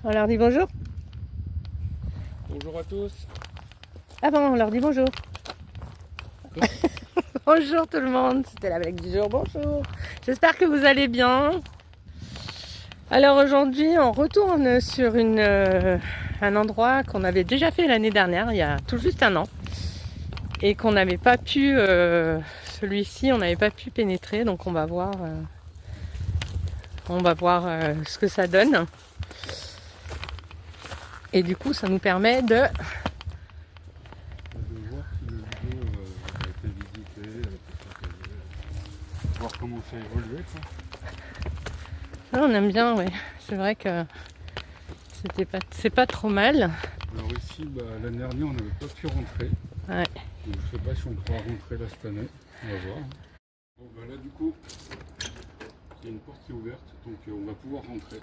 On leur dit bonjour? Bonjour à tous. Ah bon, on leur dit bonjour. Bonjour tout le monde, c'était la blague du jour, bonjour. J'espère que vous allez bien. Alors aujourd'hui, on retourne sur un endroit qu'on avait déjà fait l'année dernière, il y a tout juste un an. Et qu'on n'avait pas pu, celui-ci, on n'avait pas pu pénétrer, donc on va voir ce que ça donne. Et du coup, ça nous permet de... voir si le lieu a été visité, voir comment ça a évolué, quoi. Là, on aime bien, oui. C'est vrai que c'est pas trop mal. Alors ici, l'année dernière, on n'avait pas pu rentrer. Ouais. Donc, je sais pas si on pourra rentrer là cette année. On va voir. Bon, là, du coup, il y a une porte qui est ouverte, donc on va pouvoir rentrer.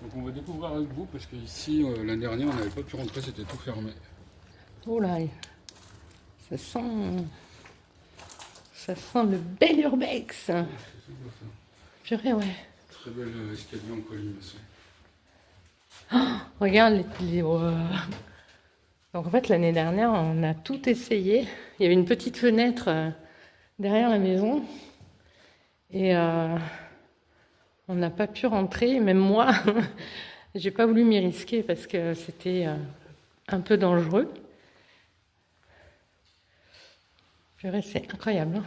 Donc on va découvrir avec vous, parce qu'ici, l'année dernière, on n'avait pas pu rentrer, c'était tout fermé. Oh là, ça sent le bel urbex. Ouais, c'est super ça. Purée, ouais. Très bel escalier en colimaçon. Regarde Donc en fait, l'année dernière, on a tout essayé. Il y avait une petite fenêtre derrière la maison. Et on n'a pas pu rentrer. Même moi, j'ai pas voulu m'y risquer parce que c'était un peu dangereux. Purée, c'est incroyable. Hein.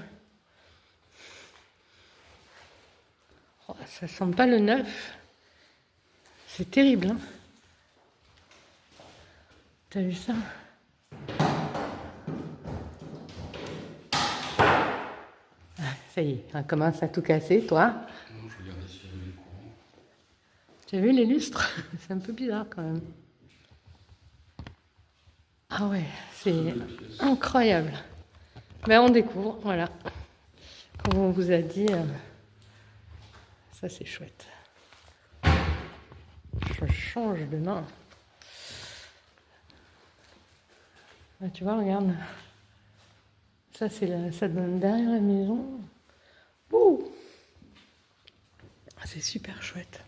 Oh, ça sent pas le neuf. C'est terrible. Hein. T'as vu ça? Ah, ça y est, on commence à tout casser, toi. Non, je regarde ici le courant. Tu as vu les lustres? C'est un peu bizarre quand même. Ah ouais, c'est incroyable. Ben on découvre, voilà. Comme on vous a dit, ça c'est chouette. Je change de main. Ah, tu vois, regarde. Ça ça donne derrière la maison. Ouh, c'est super chouette.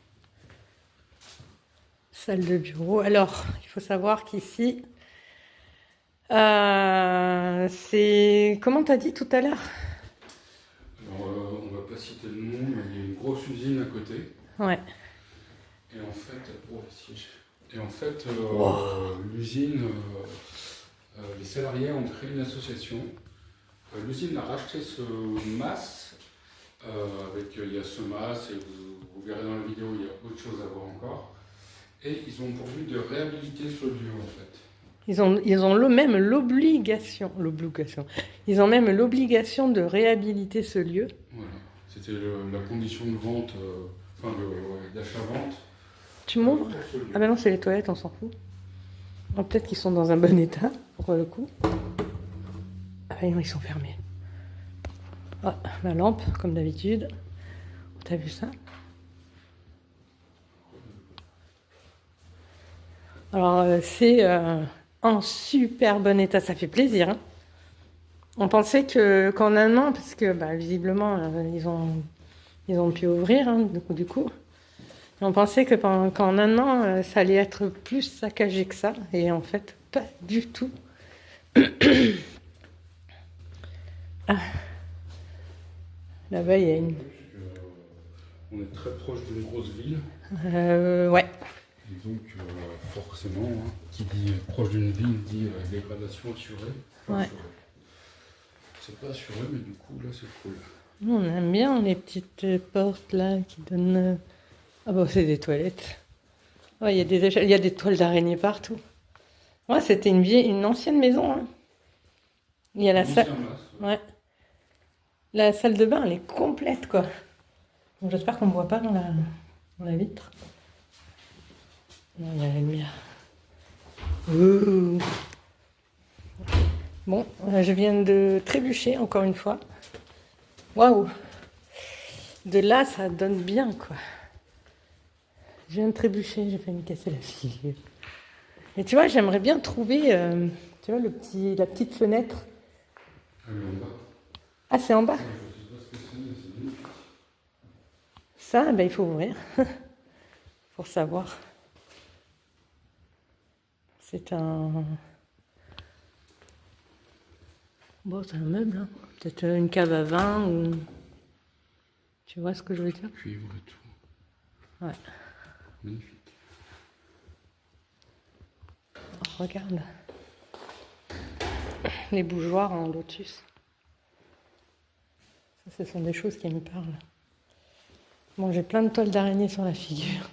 Salle de bureau. Alors, il faut savoir qu'ici, c'est... Comment t'as dit tout à l'heure? Alors, on va pas citer le nom, mais il y a une grosse usine à côté. Ouais. Et en fait, l'usine, les salariés ont créé une association. L'usine a racheté ce MAS, il y a ce MAS, et vous verrez dans la vidéo, il y a autre chose à voir encore. Et ils ont pour but de réhabiliter ce lieu, en fait. Ils ont même l'obligation. Ils ont même l'obligation de réhabiliter ce lieu. Voilà, c'était la condition de vente, d'achat-vente. Tu m'ouvres? Ah ben non, c'est les toilettes, on s'en fout. Oh, peut-être qu'ils sont dans un bon état, pour le coup. Ah ben non, ils sont fermés. Ah, la lampe, comme d'habitude. T'as vu ça? Alors, c'est en super bon état, ça fait plaisir. Hein. On pensait qu'en un an, parce que visiblement, ils ont pu ouvrir, hein, du coup. On pensait qu'en un an, ça allait être plus saccagé que ça. Et en fait, pas du tout. Ah. Là-bas, il y a une... On est très proche d'une grosse ville. Ouais. Et donc, forcément, hein, qui dit proche d'une ville dit dégradation assurée. Ouais. C'est pas assuré, mais du coup, là, c'est cool. Nous, on aime bien les petites portes là qui donnent... Ah bon, c'est des toilettes. Ouais, il y a des toiles d'araignée partout. Ouais, c'était une ancienne maison. Hein. Il y a la salle... Ouais. La salle de bain, elle est complète, quoi. Donc, j'espère qu'on ne voit pas dans la vitre. Non, il y a la lumière. Ouh. Bon, je viens de trébucher, encore une fois. Waouh! De là, ça donne bien, quoi. Je viens de trébucher, j'ai failli me casser la figure. Et tu vois, j'aimerais bien trouver, tu vois, la petite fenêtre. Ah, c'est en bas? Ça, il faut ouvrir pour savoir. C'est un... Bon, c'est un meuble, hein. Peut-être une cave à vin ou... Tu vois ce que je veux dire? Cuivre et tout. Ouais. Magnifique. Oh, regarde. Les bougeoirs en lotus. Ça, ce sont des choses qui me parlent. Bon, j'ai plein de toiles d'araignée sur la figure.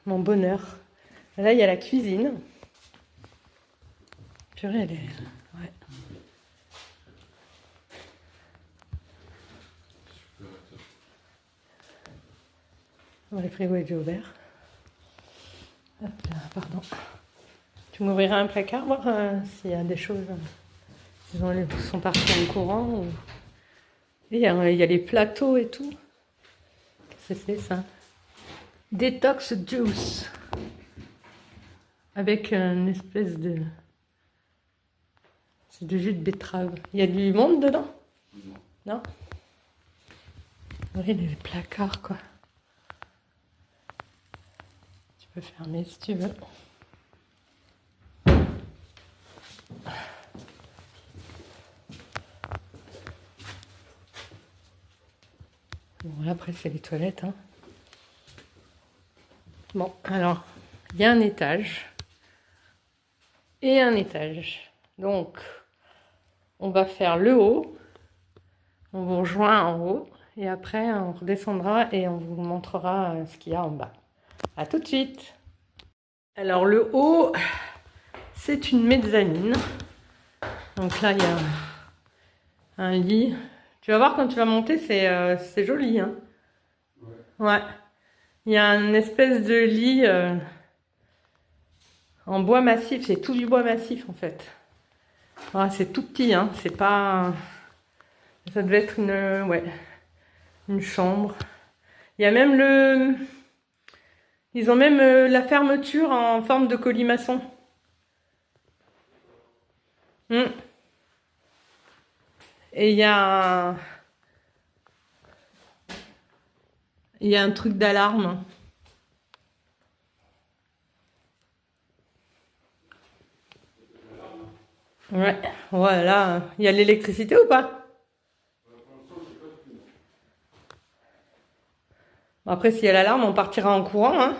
Mon bonheur. Là, il y a la cuisine. Purée, elle est... Ouais. Bon, le frigo est déjà ouvert. Hop là, pardon. Tu m'ouvriras un placard, voir s'il y a des choses... Ils sont partis en courant. Ou... Il y a les plateaux et tout. Qu'est-ce que c'est ça? Detox juice. Avec une espèce de... C'est du jus de betterave. Il y a du monde dedans? Non? Oui, les placards, quoi. Tu peux fermer si tu veux. Bon, après, c'est les toilettes, hein. Bon, alors, il y a un étage et un étage. Donc, on va faire le haut, on vous rejoint en haut, et après, on redescendra et on vous montrera ce qu'il y a en bas. A tout de suite. Alors, le haut, c'est une mezzanine. Donc là, il y a un lit. Tu vas voir quand tu vas monter, c'est joli, hein. Ouais. Il y a une espèce de lit en bois massif. C'est tout du bois massif, en fait. Ouais, c'est tout petit, hein. C'est pas... Ça devait être une chambre. Il y a même le... Ils ont même la fermeture en forme de colimaçon. Et il y a un truc d'alarme. Ouais, voilà. Il y a l'électricité ou pas? Après, s'il y a l'alarme, on partira en courant, hein.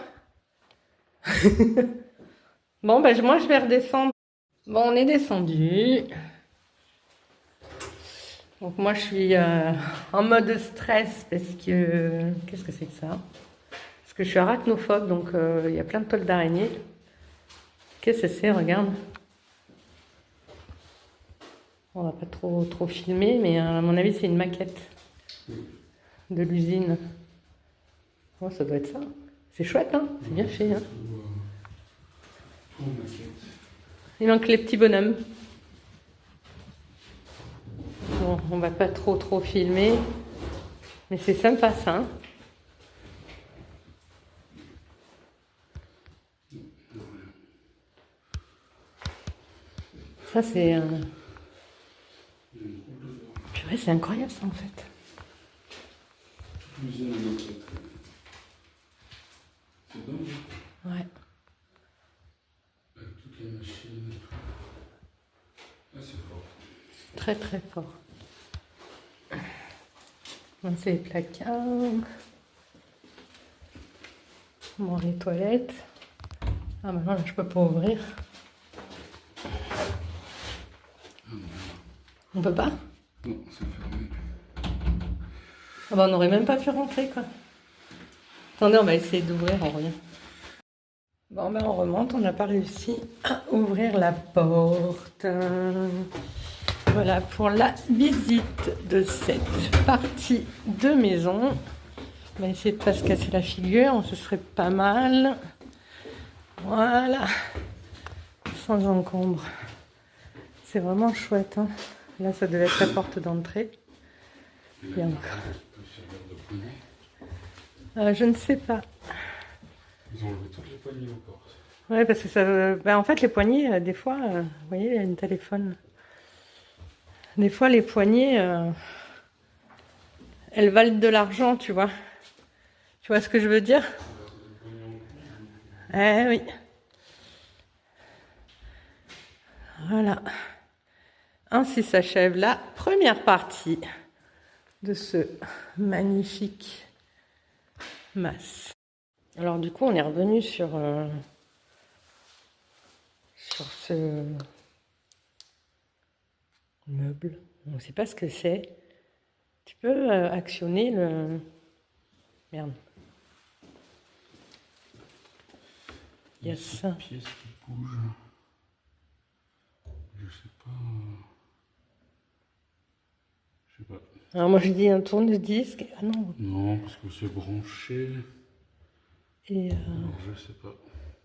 Bon, ben moi, je vais redescendre. Bon, on est descendu. Donc moi, je suis en mode stress parce que... Qu'est-ce que c'est que ça? Parce que je suis arachnophobe, donc il y a plein de toiles d'araignées. Qu'est-ce que c'est? Regarde. On va pas trop filmer, mais à mon avis, c'est une maquette de l'usine. Oh, ça doit être ça. C'est chouette, hein? C'est bien fait, hein? Il manque les petits bonhommes. Bon, on va pas trop filmer, mais c'est sympa, ça, hein? Ça, c'est... Purée, c'est incroyable, ça, en fait. L'usine à maquette. C'est dingue. Ouais. Avec toutes les machines et tout. Ah, c'est fort. Très fort. Bon, c'est les placards. Bon, les toilettes. Ah, bah non, là, je peux pas ouvrir. On peut pas? Non, c'est fermé. Ah bah, on n'aurait même pas pu rentrer, quoi. Attendez, on va essayer d'ouvrir, on revient. Bon, ben on remonte, on n'a pas réussi à ouvrir la porte. Voilà pour la visite de cette partie de maison. On va essayer de ne pas se casser la figure, ce serait pas mal. Voilà, sans encombre. C'est vraiment chouette, hein. Là, ça devait être la porte d'entrée. Il y a encore... je ne sais pas. Ils ont enlevé toutes les poignées aux portes. Ouais, parce que ça... Ben, en fait, les poignées, des fois... vous voyez, il y a un téléphone. Des fois, les poignées... elles valent de l'argent, tu vois. Tu vois ce que je veux dire? Eh oui. Voilà. Ainsi s'achève la première partie de ce magnifique mas. Alors du coup, on est revenu sur ce meuble. On ne sait pas ce que c'est. Tu peux actionner le... Merde. Il y a ça. Pièce qui bouge. Je sais pas. Je sais pas. Alors moi je dis un tourne-disque. Ah non. Non, parce que c'est branché. Et Alors, je sais pas.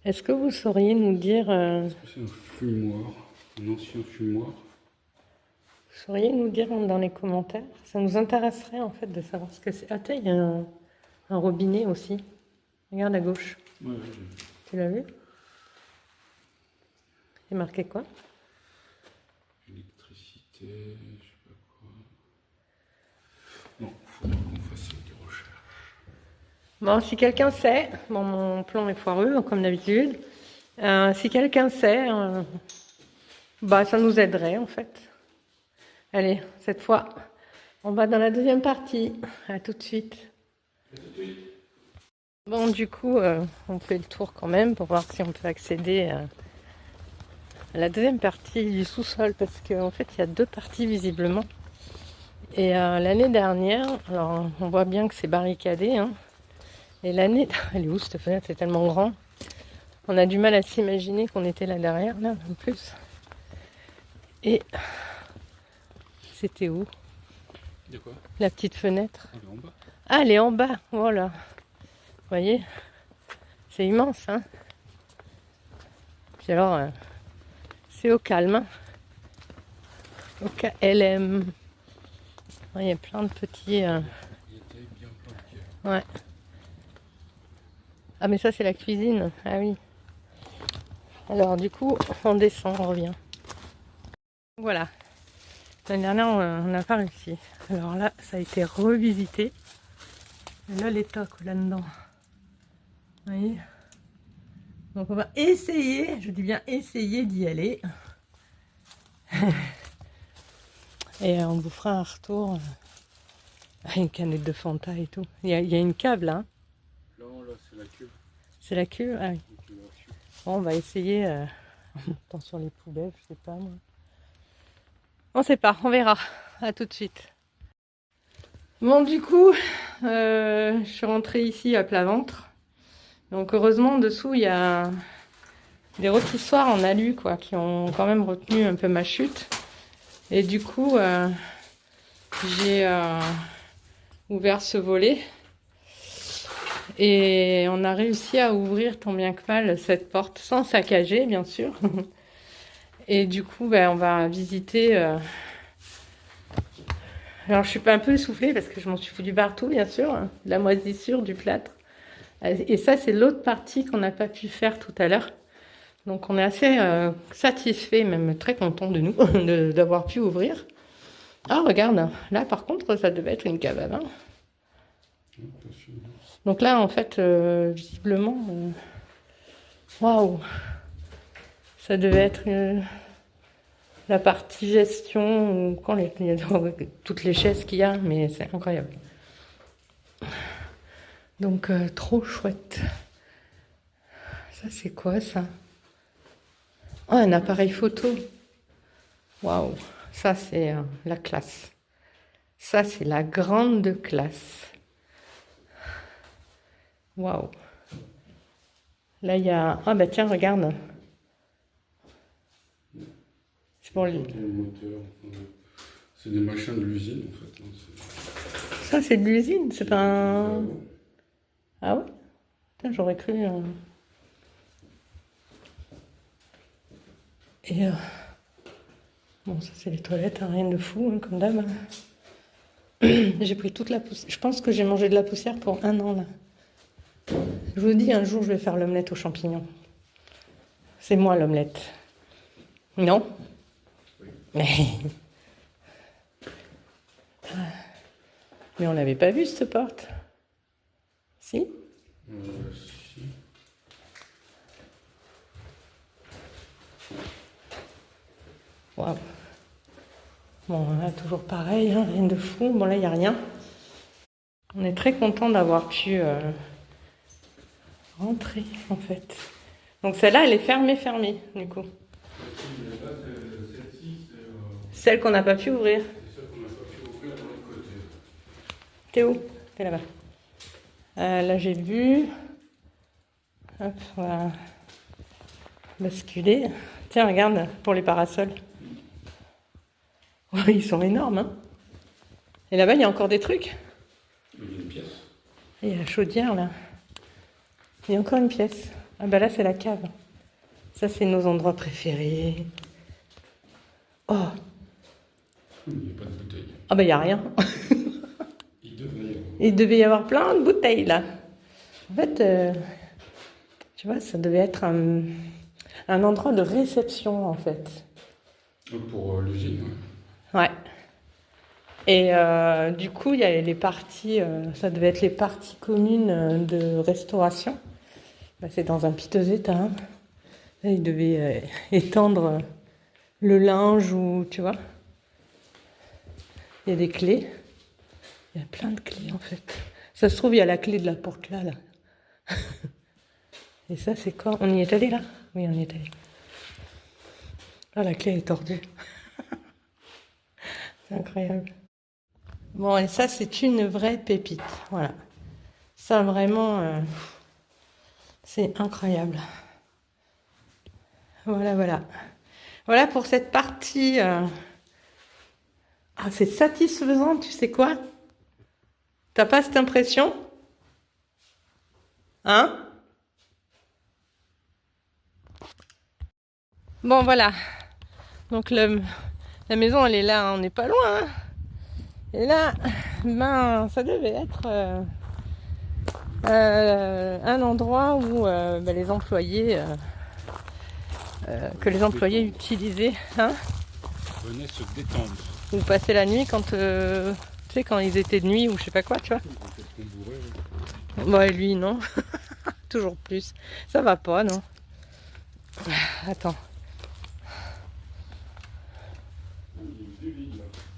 est-ce que vous sauriez nous dire... Est-ce que c'est un fumoir? Un ancien fumoir? Vous sauriez nous dire dans les commentaires? Ça nous intéresserait en fait de savoir ce que c'est. Ah tiens, il y a un robinet aussi. Regarde à gauche. Ouais, Tu l'as vu? Il est marqué quoi? électricité, je sais pas quoi. Non, il faudrait qu'on fasse des recherches. Bon, si quelqu'un sait, bon, mon plan est foireux, comme d'habitude. Si quelqu'un sait, bah, ça nous aiderait, en fait. Allez, cette fois, on va dans la deuxième partie. À tout de suite. Bon, du coup, on fait le tour quand même pour voir si on peut accéder à la deuxième partie du sous-sol, parce qu'en fait, il y a deux parties visiblement. Et l'année dernière, alors on voit bien que c'est barricadé, hein. Et l'année... Elle est où cette fenêtre? C'est tellement grand. On a du mal à s'imaginer qu'on était là derrière, là, en plus. Et... C'était où? De quoi? La petite fenêtre. Elle est en bas. Ah, elle est en bas, voilà. Vous voyez? C'est immense, hein. Puis alors, c'est au calme, hein. Au KLM. Il y a plein de petits... Il était bien planqué. Ouais. Ah mais ça c'est la cuisine. Ah oui. Alors du coup on descend, on revient. Voilà. L'année dernière on n'a pas réussi. Alors là ça a été revisité. Et là les tocs là-dedans. Vous voyez? Donc on va essayer, je dis bien essayer d'y aller. Et on vous fera un retour. Une canette de Fanta et tout. Il y a une cave là. Non, là, c'est la cuve. C'est la cuve? Ah oui. Bon, on va essayer en montant sur les poubelles, je sais pas moi. On sait pas, on verra. À tout de suite. Bon, du coup, je suis rentrée ici à plat ventre. Donc heureusement, en dessous, il y a des rôtissoirs en alu, quoi, qui ont quand même retenu un peu ma chute. Et du coup, j'ai ouvert ce volet. Et on a réussi à ouvrir tant bien que mal cette porte, sans saccager, bien sûr. Et du coup, on va visiter... Alors, je suis pas un peu essoufflée parce que je m'en suis foutu partout, bien sûr. Hein, de la moisissure, du plâtre. Et ça, c'est l'autre partie qu'on n'a pas pu faire tout à l'heure. Donc, on est assez satisfait, même très content de nous, d'avoir pu ouvrir. Ah, regarde, là, par contre, ça devait être une cave à vin. Donc là, en fait, visiblement, waouh, ça devait être la partie gestion, quand il y a toutes les chaises qu'il y a, mais c'est incroyable. Donc, trop chouette. Ça, c'est quoi, ça? Oh, un appareil photo. Waouh, ça, c'est la classe. Ça, c'est la grande classe. Waouh. Là, il y a... Ah, bah tiens, regarde. C'est pour les... C'est des machins de l'usine, en fait. Ça, c'est de l'usine, c'est pas un... Ah ouais? Putain, j'aurais cru... Et... Bon, ça, c'est les toilettes, hein, rien de fou, hein, comme d'hab. Hein. J'ai pris toute la poussière. Je pense que j'ai mangé de la poussière pour 1 an, là. Je vous dis, un jour, je vais faire l'omelette aux champignons. C'est moi, l'omelette. Non? Oui. Mais on l'avait pas vu, cette porte. Si? Si. Waouh. Bon, là, toujours pareil, hein, rien de fou. Bon, là, il n'y a rien. On est très content d'avoir pu rentrer, en fait. Donc, celle-là, elle est fermée, du coup. Celle qu'on n'a pas pu ouvrir. T'es où? T'es là-bas. Là, j'ai vu. Hop, on va basculer. Tiens, regarde, pour les parasols. Ouais, ils sont énormes, hein. Et là-bas, il y a encore des trucs. Il y a une pièce. Et il y a la chaudière, là. Il y a encore une pièce. Ah bah là, c'est la cave. Ça, c'est nos endroits préférés. Oh. Il n'y a pas de bouteille. Ah bah, il n'y a rien. Il devait y avoir plein de bouteilles, là. En fait, tu vois, ça devait être un endroit de réception, en fait. Pour l'usine, Ouais. Et du coup, il y a les parties, ça devait être les parties communes de restauration. Bah, c'est dans un piteux état, hein. Là, ils devaient étendre le linge ou, tu vois. Il y a des clés. Il y a plein de clés, en fait. Ça se trouve, il y a la clé de la porte là. Et ça, c'est quoi? On y est allé, là? Oui, on y est allé. Ah, la clé est tordue. C'est incroyable. Bon, et ça, c'est une vraie pépite. Voilà. Ça, vraiment, c'est incroyable. Voilà, voilà. Voilà pour cette partie. Ah, c'est satisfaisant, tu sais quoi? T'as pas cette impression? Hein? Bon, voilà. Donc, la maison, elle est là, hein, on n'est pas loin, hein. Et là, ben, ça devait être un endroit où les employés, que les employés utilisaient, hein, venaient se détendre. ou passer la nuit quand, tu sais, quand ils étaient de nuit ou je sais pas quoi, tu vois. Bah, lui, non. Toujours plus. Ça va pas, non. Attends.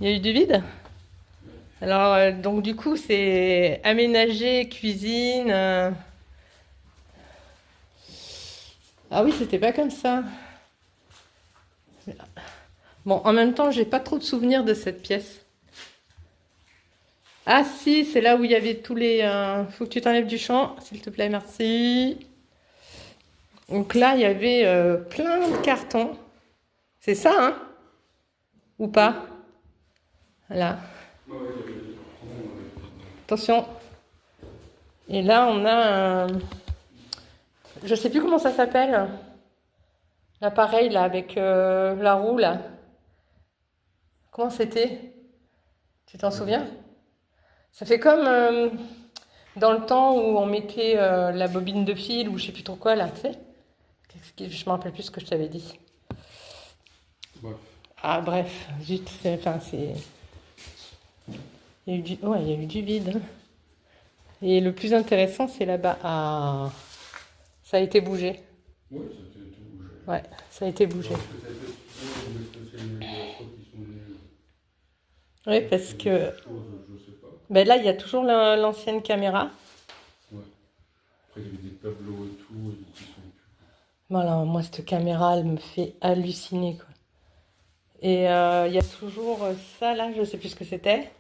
Il y a eu du vide? Alors, donc du coup, c'est aménagé, cuisine. Ah oui, c'était pas comme ça. Bon, en même temps, j'ai pas trop de souvenirs de cette pièce. Ah si, c'est là où il y avait tous les... Faut que tu t'enlèves du champ, s'il te plaît, merci. Donc là, il y avait plein de cartons. C'est ça, hein? Ou pas? Voilà. Attention. Et là, on a un... Je sais plus comment ça s'appelle. L'appareil, là, avec la roue, là. Comment c'était? Tu t'en souviens? Ça fait comme dans le temps où on mettait la bobine de fil ou je sais plus trop quoi, là, tu sais? Je me rappelle plus ce que je t'avais dit. Bref. Ah, bref, zut, enfin, c'est... Il y a eu du... Ouais, il y a eu du vide, hein. Et le plus intéressant, c'est là-bas. Ah, ça a été bougé. Oui, ça a été bougé. Ouais, ça a été bougé. Oui, parce que ben là, il y a toujours l'ancienne caméra. Ouais. Après, il y avait des tableaux et tout. Et qui sont... Voilà, moi, cette caméra, elle me fait halluciner, quoi. Et il y a toujours ça, là, je sais plus ce que c'était.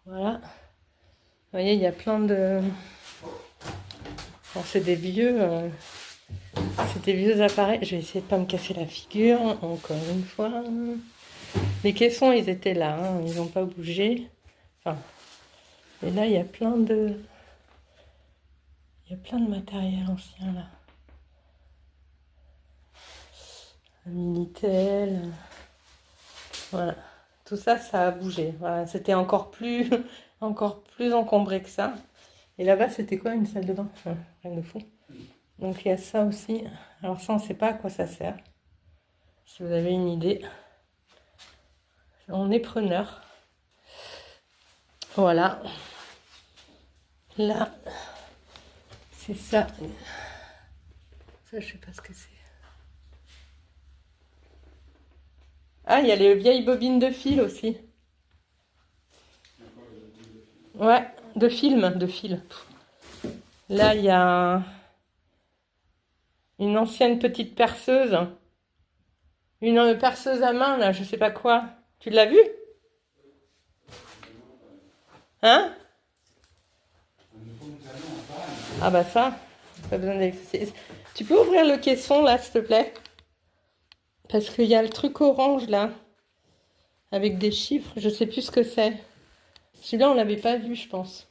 Voilà. Vous voyez, il y a plein de... Bon, c'est des vieux appareils. Je vais essayer de pas me casser la figure, encore une fois. Les caissons, ils étaient là, hein, ils n'ont pas bougé. Enfin, et là, il y a plein de... Il y a plein de matériel ancien, là. Un Minitel. Voilà. Tout ça, ça a bougé. Voilà. C'était encore plus encombré que ça. Et là-bas, c'était quoi, une salle de bain? Enfin, rien de fou. Donc, il y a ça aussi. Alors ça, on ne sait pas à quoi ça sert. Si vous avez une idée, on est preneur. Voilà. Là, c'est ça. Ça, je sais pas ce que c'est. Ah, il y a les vieilles bobines de fil aussi. Ouais, de film, de fil. Là, il y a une ancienne petite perceuse. Une perceuse à main, là, je sais pas quoi. Tu l'as vue? Hein? Ah bah ça, pas besoin d'électricité. Tu peux ouvrir le caisson, là, s'il te plaît? Parce qu'il y a le truc orange, là, avec des chiffres. Je sais plus ce que c'est. Celui-là, on l'avait pas vu, je pense.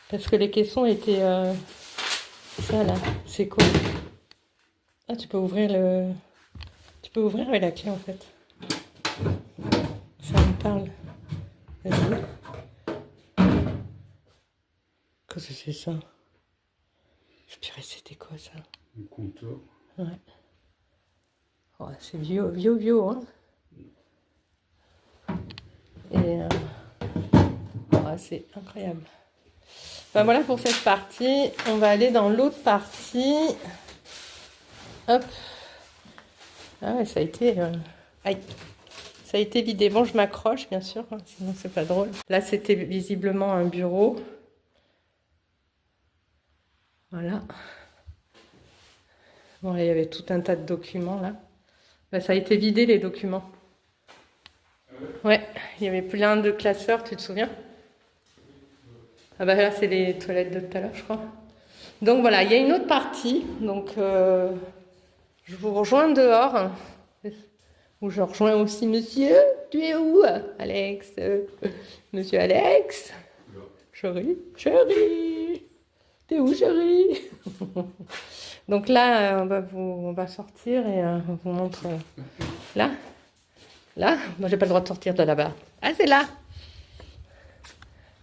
Parce que les caissons étaient... Ça, là, c'est quoi? Ah, tu peux ouvrir le... Tu peux ouvrir avec la clé, en fait. Ça me parle. Vas-y. Qu'est-ce que c'est ça? Je dirais, c'était quoi, ça? Un compteur. Ouais. Oh, c'est vieux, vieux, vieux, hein? Et... oh, c'est incroyable. Ben voilà pour cette partie. On va aller dans l'autre partie. Hop. Ah ouais, ça a été... Aïe. Ça a été vidé. Bon, je m'accroche, bien sûr, hein, sinon c'est pas drôle. Là, c'était visiblement un bureau. Voilà. Bon, là, il y avait tout un tas de documents, là. Ben, ça a été vidé, les documents. Ouais, il y avait plein de classeurs, tu te souviens? Ah bah là, c'est les toilettes de tout à l'heure, je crois. Donc voilà, il y a une autre partie. Donc, je vous rejoins dehors. Où je rejoins aussi monsieur. Tu es où, Alex? Monsieur Alex? Chérie? Chérie? T'es où, chérie? Donc là, on va sortir et on vous montre. Là? Là? Moi, j'ai pas le droit de sortir de là-bas. Ah, c'est là!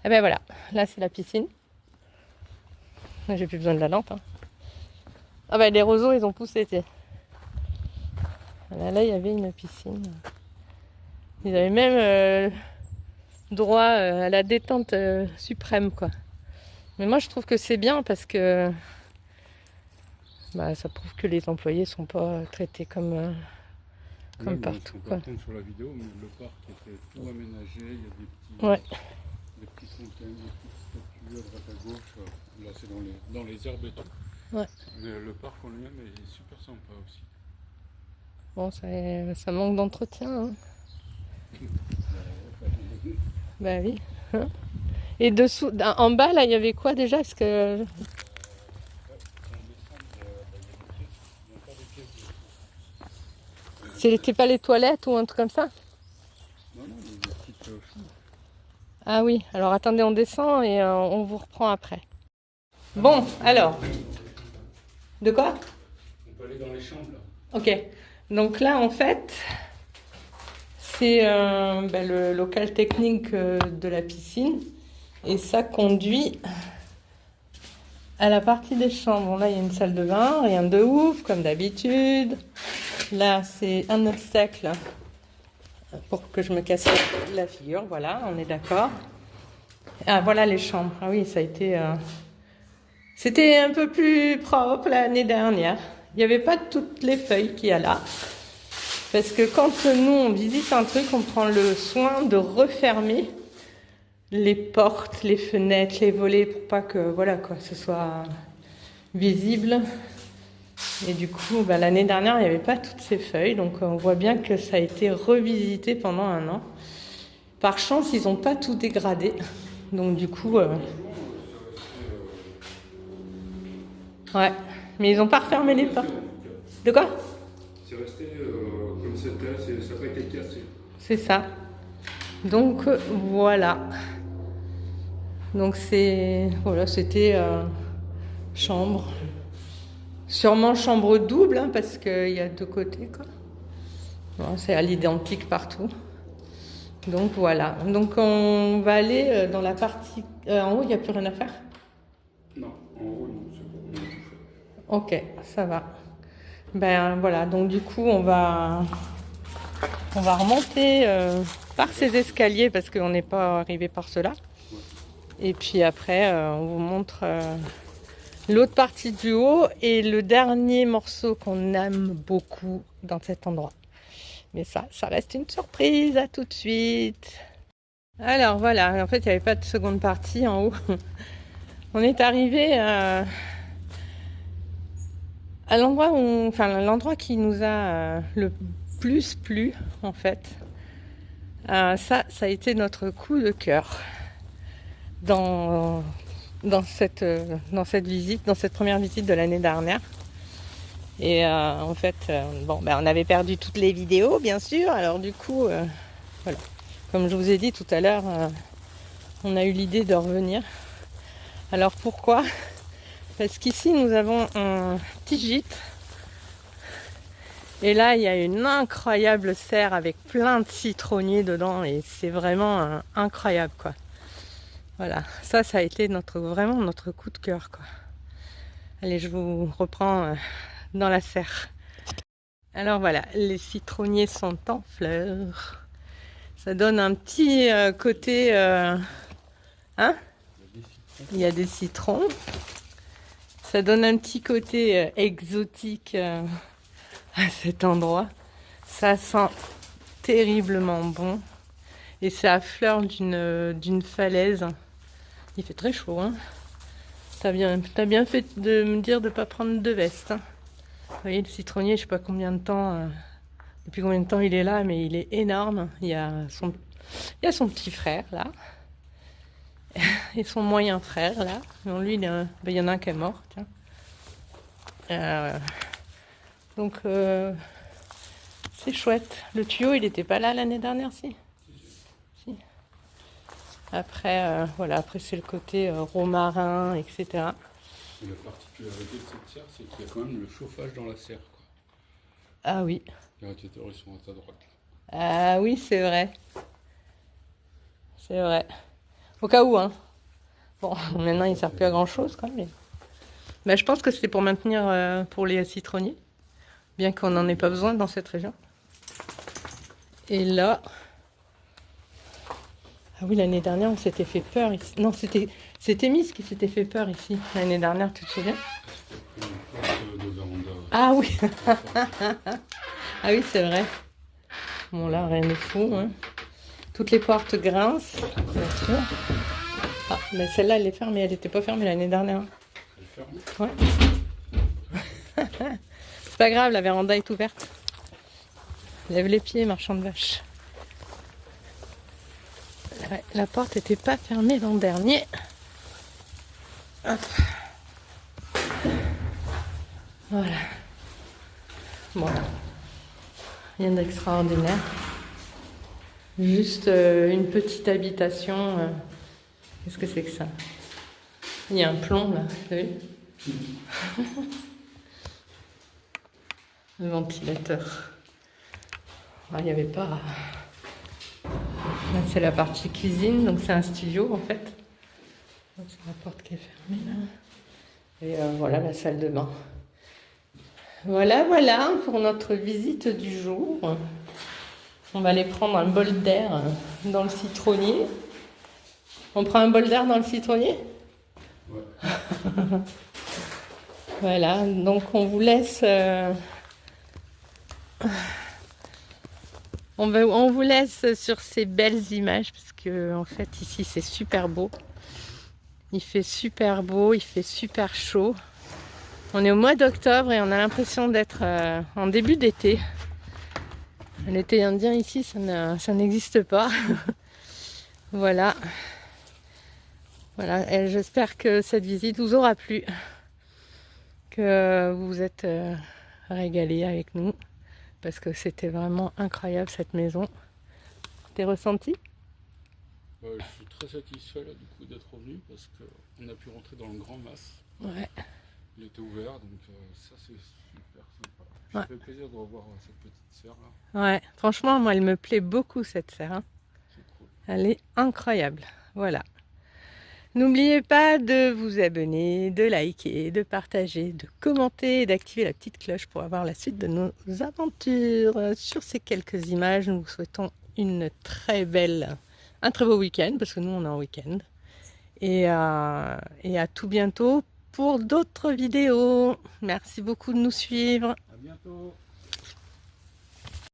Et ben voilà, là c'est la piscine. Là, j'ai plus besoin de la lampe. Hein. Ah ben les roseaux, ils ont poussé. Là, il y avait une piscine. Ils avaient même droit à la détente suprême, quoi. Mais moi, je trouve que c'est bien parce que ça prouve que les employés sont pas traités comme partout. On peut entendre sur la vidéo, mais le parc était tout aménagé. Il y a des petits, ouais. Des petits fontaines, des petites statues à droite à gauche. Là, c'est dans les herbes et tout. Ouais. Mais le parc en lui-même est super sympa aussi. Bon, ça manque d'entretien. Hein. Bah oui. Hein. Et dessous, en bas, là, il y avait quoi déjà? Parce que... C'était pas les toilettes ou un truc comme ça? Non, il y a des petites chambres. Ah oui, alors attendez, on descend et on vous reprend après. Bon, alors. De quoi? On peut aller dans les chambres, là. Ok. Donc là, en fait, c'est le local technique de la piscine. Et ça conduit à la partie des chambres. Bon, là, il y a une salle de bain, rien de ouf, comme d'habitude. Là, c'est un obstacle pour que je me casse la figure. Voilà, on est d'accord. Ah, voilà les chambres. Ah oui, ça a été... C'était un peu plus propre l'année dernière. Il n'y avait pas toutes les feuilles qu'il y a là. Parce que quand nous, on visite un truc, on prend le soin de refermer les portes, les fenêtres, les volets pour pas que voilà quoi, ce soit visible. Et du coup, l'année dernière, il n'y avait pas toutes ces feuilles. Donc on voit bien que ça a été revisité pendant un an. Par chance, ils n'ont pas tout dégradé. Donc du coup... Ouais, mais ils n'ont pas refermé les portes. De quoi? C'est resté comme c'était, ça n'a pas été cassé. C'est ça. Donc voilà. Donc c'était chambre. Sûrement chambre double, hein, parce qu'il y a deux côtés, quoi. Bon, c'est à l'identique partout. Donc voilà. Donc on va aller dans la partie... en haut, il n'y a plus rien à faire? Non, en haut, non, c'est bon, on a tout fait. Ok, ça va. Ben voilà, donc du coup, on va remonter par ces escaliers parce qu'on n'est pas arrivé par cela. Et puis après, on vous montre l'autre partie du haut et le dernier morceau qu'on aime beaucoup dans cet endroit. Mais ça reste une surprise. À tout de suite. Alors voilà, en fait, il n'y avait pas de seconde partie en haut. On est arrivé à l'endroit l'endroit qui nous a le plus plu, en fait. Ça a été notre coup de cœur dans cette visite, dans cette première visite de l'année dernière. Et en fait, on avait perdu toutes les vidéos, bien sûr. Alors du coup, voilà. Comme je vous ai dit tout à l'heure, on a eu l'idée de revenir. Alors pourquoi ? Parce qu'ici, nous avons un petit gîte. Et là, il y a une incroyable serre avec plein de citronniers dedans. Et c'est vraiment incroyable, quoi. Voilà, ça a été vraiment notre coup de cœur, quoi. Allez, je vous reprends dans la serre. Alors voilà, les citronniers sont en fleurs. Ça donne un petit côté... il y a des citrons. Ça donne un petit côté exotique à cet endroit. Ça sent terriblement bon. Et c'est à fleur d'une falaise. Il fait très chaud, hein. T'as bien fait de me dire de ne pas prendre de veste, hein. Vous voyez, le citronnier, je sais pas combien de temps... depuis combien de temps il est là, mais il est énorme. Il y a son petit frère, là. Et son moyen frère, là. Non, lui, il y en a un qui est mort, tiens. Donc, c'est chouette. Le tuyau, il n'était pas là l'année dernière, si. Après, après c'est le côté romarin, etc. Et la particularité de cette serre, c'est qu'il y a quand même le chauffage dans la serre, quoi. Ah oui. Les radiateurs, ils sont à ta droite. Ah oui, c'est vrai. C'est vrai. Au cas où, hein. Bon, maintenant, il ne sert plus à grand-chose, quand même. Mais je pense que c'est pour maintenir pour les citronniers, bien qu'on n'en ait pas besoin dans cette région. Et là... Ah oui, l'année dernière, on s'était fait peur ici. Non, c'était Miss qui s'était fait peur ici. L'année dernière, tu te souviens ? Ah oui. Ah oui, c'est vrai. Bon, là, rien de fou, hein. Toutes les portes grincent, bien sûr. Ah, mais celle-là, elle est fermée. Elle n'était pas fermée l'année dernière. Elle est fermée ? Ouais. C'est pas grave, la véranda est ouverte. Lève les pieds, marchand de vache. Ouais, la porte n'était pas fermée l'an dernier. Hop. Voilà. Bon. Rien d'extraordinaire. Juste une petite habitation. Qu'est-ce que c'est que ça ? Il y a un plomb là, vous avez vu ? Le ventilateur. Ah, il n'y avait pas... Là, c'est la partie cuisine, donc c'est un studio en fait. C'est la porte qui est fermée là. Et voilà la salle de bain. Voilà pour notre visite du jour. On va aller prendre un bol d'air dans le citronnier. On prend un bol d'air dans le citronnier ? Ouais. Voilà, donc on vous laisse... On vous laisse sur ces belles images parce que en fait ici c'est super beau. Il fait super beau, il fait super chaud. On est au mois d'octobre et on a l'impression d'être en début d'été. L'été indien ici ça n'existe pas. Voilà. Voilà, et j'espère que cette visite vous aura plu. Que vous vous êtes régalés avec nous. Parce que c'était vraiment incroyable cette maison. T'es ressenti ? Je suis très satisfait là, du coup d'être revenu parce qu'on a pu rentrer dans le grand mas. Ouais. Il était ouvert, donc ça c'est super sympa. Ouais. Ça fait plaisir de revoir cette petite serre là. Ouais, franchement, moi elle me plaît beaucoup cette serre. Hein. C'est cool. Elle est incroyable. Voilà. N'oubliez pas de vous abonner, de liker, de partager, de commenter et d'activer la petite cloche pour avoir la suite de nos aventures. Sur ces quelques images, nous vous souhaitons un très beau week-end, parce que nous on est en week-end. Et à tout bientôt pour d'autres vidéos. Merci beaucoup de nous suivre. À bientôt.